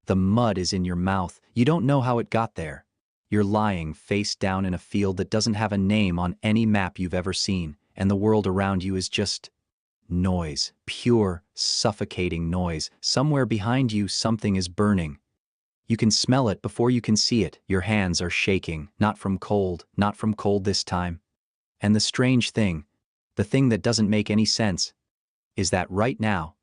The mud is in your mouth. You don't know how it got there. You're lying face down in a field that doesn't have a name on any map you've ever seen, and the world around you is just noise, pure, suffocating noise. Somewhere behind you, something is burning. You can smell it before you can see it. Your hands are shaking, not from cold this time. And the strange thing, the thing that doesn't make any sense, is that right now,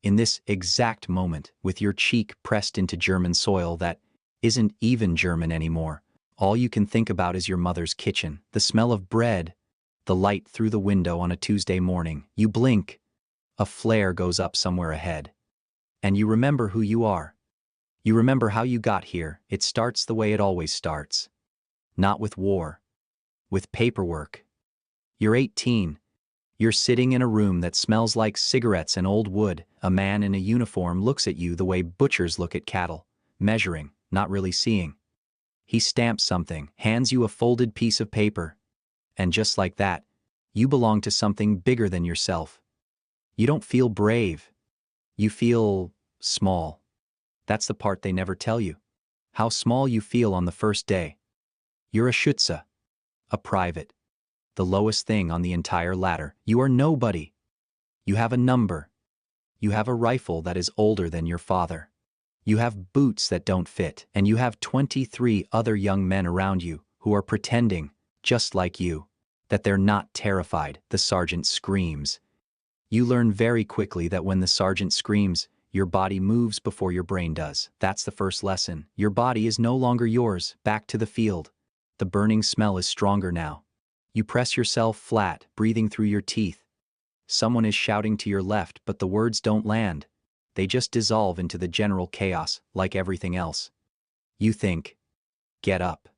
in this exact moment, with your cheek pressed into German soil that isn't even German anymore, all you can think about is your mother's kitchen, the smell of bread, the light through the window on a Tuesday morning. You blink, a flare goes up somewhere ahead, and you remember who you are. You remember how you got here. It starts the way it always starts. Not with war, with paperwork. You're 18. You're sitting in a room that smells like cigarettes and old wood. A man in a uniform looks at you the way butchers look at cattle, measuring, not really seeing. He stamps something, hands you a folded piece of paper. And just like that, you belong to something bigger than yourself. You don't feel brave. You feel small. That's the part they never tell you. How small you feel on the first day. You're a Schütze, a private. The lowest thing on the entire ladder. You are nobody. You have a number. You have a rifle that is older than your father. You have boots that don't fit, and you have 23 other young men around you who are pretending, just like you, that they're not terrified. The sergeant screams. You learn very quickly that when the sergeant screams, your body moves before your brain does. That's the first lesson. Your body is no longer yours. Back to the field. The burning smell is stronger now. You press yourself flat, breathing through your teeth. Someone is shouting to your left, but the words don't land. They just dissolve into the general chaos, like everything else. You think, get up.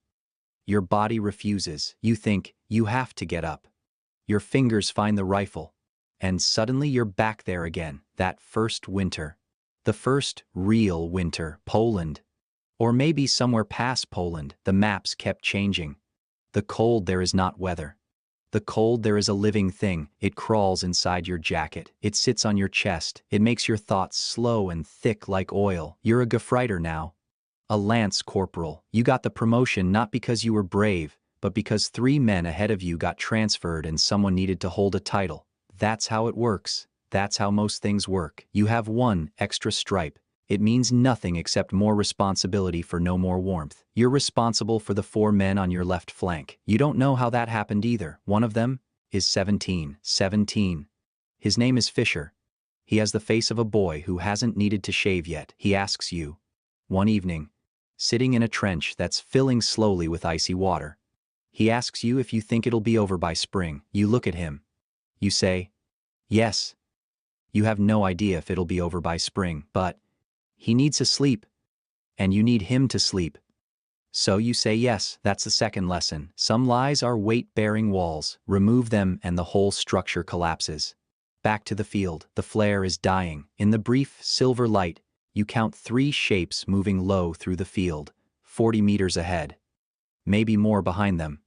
Your body refuses. You think, you have to get up. Your fingers find the rifle. And suddenly you're back there again, that first winter. The first real winter, Poland. Or maybe somewhere past Poland. The maps kept changing. The cold there is not weather. The cold there is a living thing. It crawls inside your jacket. It sits on your chest. It makes your thoughts slow and thick like oil. You're a Gefreiter now. A lance corporal. You got the promotion not because you were brave, but because 3 men ahead of you got transferred and someone needed to hold a title. That's how it works. That's how most things work. You have 1 extra stripe. It means nothing except more responsibility for no more warmth. You're responsible for the 4 men on your left flank. You don't know how that happened either. One of them is 17. 17. His name is Fisher. He has the face of a boy who hasn't needed to shave yet. He asks you, one evening, sitting in a trench that's filling slowly with icy water. He asks you if you think it'll be over by spring. You look at him. You say, yes. You have no idea if it'll be over by spring, but he needs to sleep, and you need him to sleep. So you say yes. That's the second lesson. Some lies are weight-bearing walls. Remove them and the whole structure collapses. Back to the field. The flare is dying. In the brief silver light, you count 3 shapes moving low through the field, 40 meters ahead. Maybe more behind them.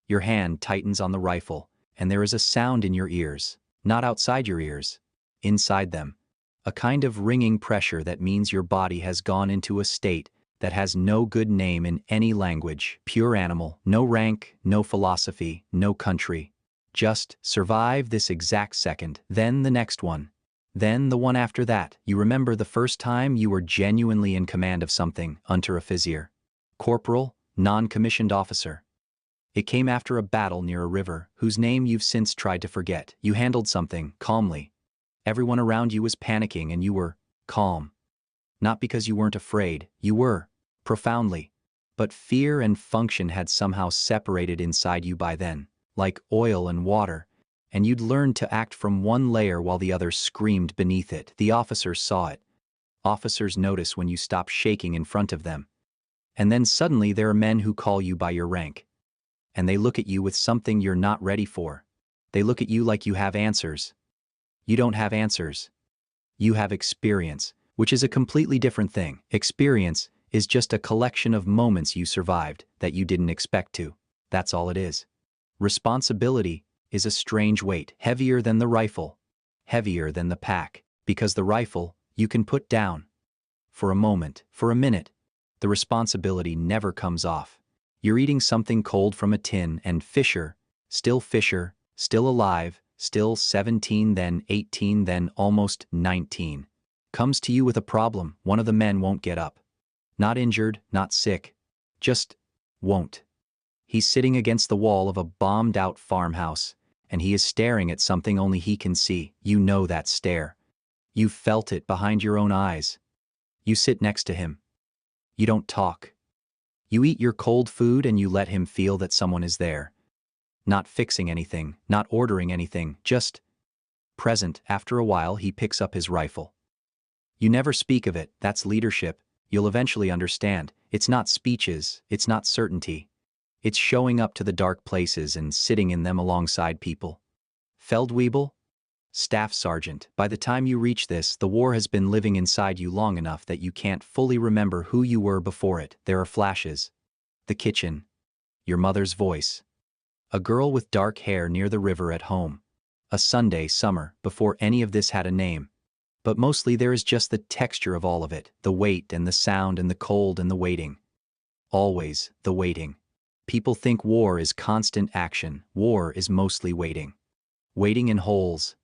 Your hand tightens on the rifle, and there is a sound in your ears. Not outside your ears. Inside them. A kind of ringing pressure that means your body has gone into a state that has no good name in any language. Pure animal, no rank, no philosophy, no country. Just survive this exact second, then the next one. Then the one after that. You remember the first time you were genuinely in command of something, Unteroffizier. Corporal, non-commissioned officer. It came after a battle near a river, whose name you've since tried to forget. You handled something, calmly. Everyone around you was panicking and you were calm. Not because you weren't afraid, you were, profoundly. But fear and function had somehow separated inside you by then, like oil and water, and you'd learned to act from one layer while the other screamed beneath it. The officers saw it. Officers notice when you stop shaking in front of them. And then suddenly there are men who call you by your rank. And they look at you with something you're not ready for. They look at you like you have answers. You don't have answers. You have experience, which is a completely different thing. Experience is just a collection of moments you survived that you didn't expect to. That's all it is. Responsibility is a strange weight, heavier than the rifle, heavier than the pack, because the rifle you can put down. for a moment, for a minute. The responsibility never comes off. You're eating something cold from a tin and Fisher, still alive, still 17 then 18 then almost 19, comes to you with a problem. One of the men won't get up. Not injured, not sick. Just won't. He's sitting against the wall of a bombed-out farmhouse, and he is staring at something only he can see. You know that stare. You've felt it behind your own eyes. You sit next to him. You don't talk. You eat your cold food and you let him feel that someone is there. Not fixing anything, not ordering anything, just present. After a while he picks up his rifle. You never speak of it, that's leadership. You'll eventually understand. It's not speeches, it's not certainty. It's showing up to the dark places and sitting in them alongside people. Feldwebel? Staff Sergeant. By the time you reach this, the war has been living inside you long enough that you can't fully remember who you were before it. There are flashes. The kitchen. Your mother's voice. A girl with dark hair near the river at home. A Sunday summer, before any of this had a name. But mostly there is just the texture of all of it, the weight and the sound and the cold and the waiting. Always the waiting. People think war is constant action. War is mostly waiting. Waiting in holes.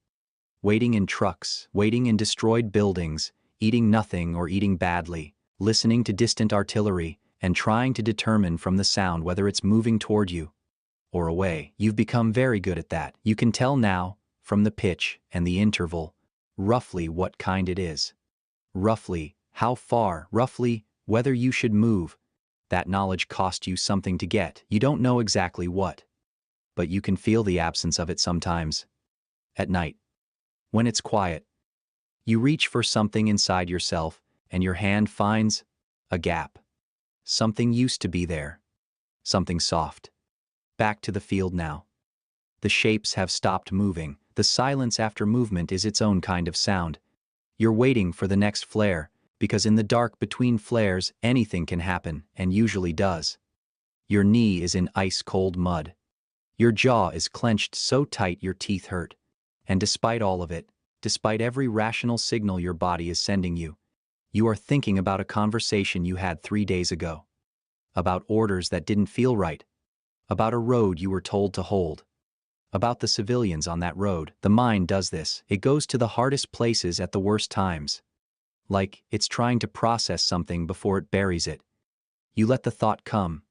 Waiting in trucks, waiting in destroyed buildings, eating nothing or eating badly, listening to distant artillery, and trying to determine from the sound whether it's moving toward you or away. You've become very good at that. You can tell now, from the pitch and the interval, roughly what kind it is. Roughly, how far, roughly, whether you should move. That knowledge cost you something to get. You don't know exactly what. But you can feel the absence of it sometimes. At night. When it's quiet, you reach for something inside yourself and your hand finds a gap. Something used to be there. Something soft. Back to the field now. The shapes have stopped moving. The silence after movement is its own kind of sound. You're waiting for the next flare, because in the dark between flares anything can happen, and usually does. Your knee is in ice-cold mud. Your jaw is clenched so tight your teeth hurt. And despite all of it, despite every rational signal your body is sending you, you are thinking about a conversation you had 3 days ago. About orders that didn't feel right. About a road you were told to hold. About the civilians on that road. The mind does this. It goes to the hardest places at the worst times. Like it's trying to process something before it buries it. You let the thought come.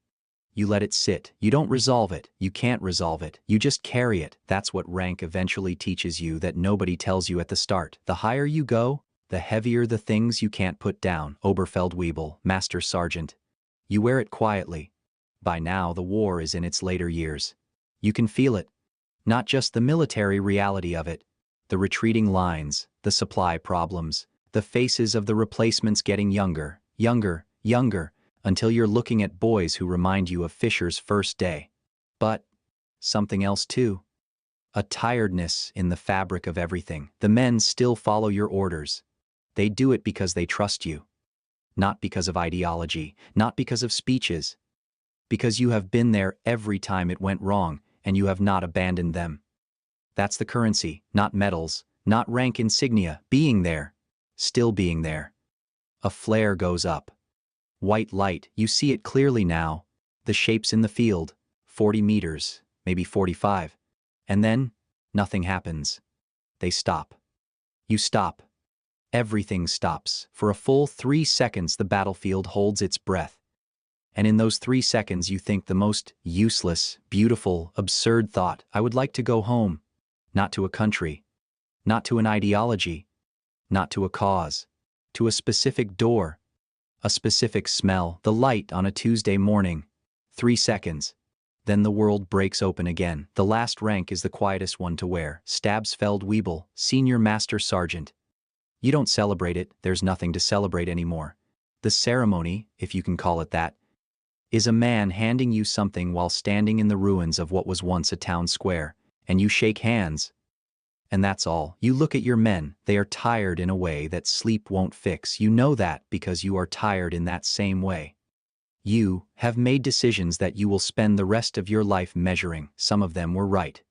You let it sit. You don't resolve it. You can't resolve it. You just carry it. That's what rank eventually teaches you that nobody tells you at the start. The higher you go, the heavier the things you can't put down. Oberfeldwebel, Master Sergeant. You wear it quietly. By now the war is in its later years. You can feel it. Not just the military reality of it. The retreating lines, the supply problems, the faces of the replacements getting younger, until you're looking at boys who remind you of Fisher's first day. But something else too. A tiredness in the fabric of everything. The men still follow your orders. They do it because they trust you. Not because of ideology, not because of speeches. Because you have been there every time it went wrong, and you have not abandoned them. That's the currency, not medals, not rank insignia. Being there. Still being there. A flare goes up. White light, you see it clearly now. The shapes in the field, 40 meters, maybe 45. And then, nothing happens. They stop. You stop. Everything stops. For a full 3 seconds the battlefield holds its breath. And in those 3 seconds you think the most useless, beautiful, absurd thought. I would like to go home. Not to a country. Not to an ideology. Not to a cause. To a specific door. A specific smell, the light on a Tuesday morning. 3 seconds. Then the world breaks open again. The last rank is the quietest one to wear. Stabsfeldwebel, Senior Master Sergeant. You don't celebrate it, there's nothing to celebrate anymore. The ceremony, if you can call it that, is a man handing you something while standing in the ruins of what was once a town square, and you shake hands. And that's all. You look at your men, they are tired in a way that sleep won't fix. You know that because you are tired in that same way. You have made decisions that you will spend the rest of your life measuring. Some of them were right.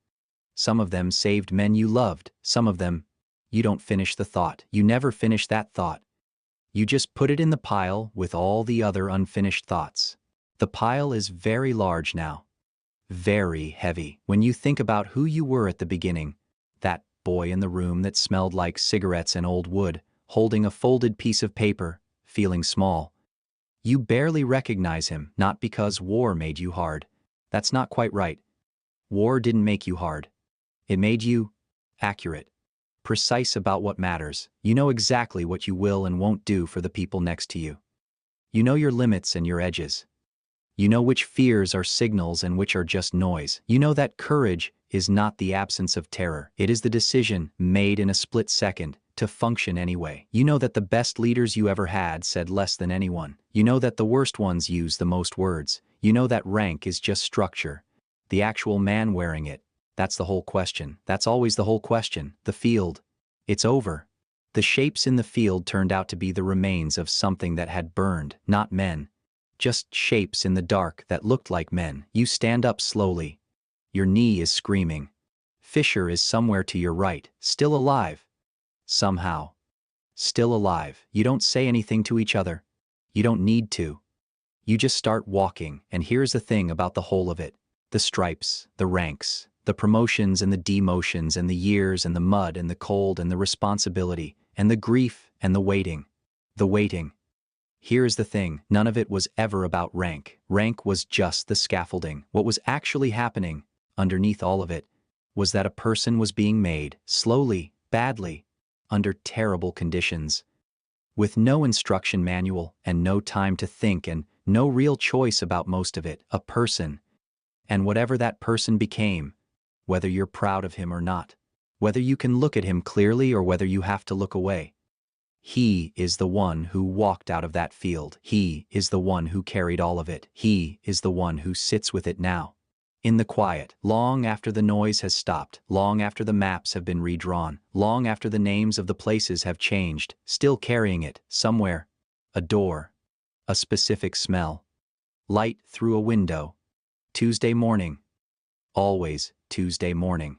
Some of them saved men you loved. Some of them, you don't finish the thought. You never finish that thought. You just put it in the pile with all the other unfinished thoughts. The pile is very large now. Very heavy. When you think about who you were at the beginning, that boy in the room that smelled like cigarettes and old wood, holding a folded piece of paper, feeling small. You barely recognize him, not because war made you hard. That's not quite right. War didn't make you hard. It made you accurate. Precise about what matters. You know exactly what you will and won't do for the people next to you. You know your limits and your edges. You know which fears are signals and which are just noise. You know that courage is not the absence of terror. It is the decision, made in a split second, to function anyway. You know that the best leaders you ever had said less than anyone. You know that the worst ones use the most words. You know that rank is just structure. The actual man wearing it. That's the whole question. That's always the whole question. The field. It's over. The shapes in the field turned out to be the remains of something that had burned, not men. Just shapes in the dark that looked like men. You stand up slowly. Your knee is screaming. Fisher is somewhere to your right, still alive. Somehow. Still alive. You don't say anything to each other. You don't need to. You just start walking, and here's the thing about the whole of it. The stripes, the ranks, the promotions and the demotions and the years and the mud and the cold and the responsibility and the grief and the waiting. The waiting. Here's the thing, none of it was ever about rank. Rank was just the scaffolding. What was actually happening, underneath all of it, was that a person was being made, slowly, badly, under terrible conditions. With no instruction manual and no time to think and no real choice about most of it, a person. And whatever that person became, whether you're proud of him or not, whether you can look at him clearly or whether you have to look away. He is the one who walked out of that field. He is the one who carried all of it. He is the one who sits with it now. In the quiet, long after the noise has stopped, long after the maps have been redrawn, long after the names of the places have changed, still carrying it, somewhere. A door. A specific smell. Light through a window. Tuesday morning. Always Tuesday morning.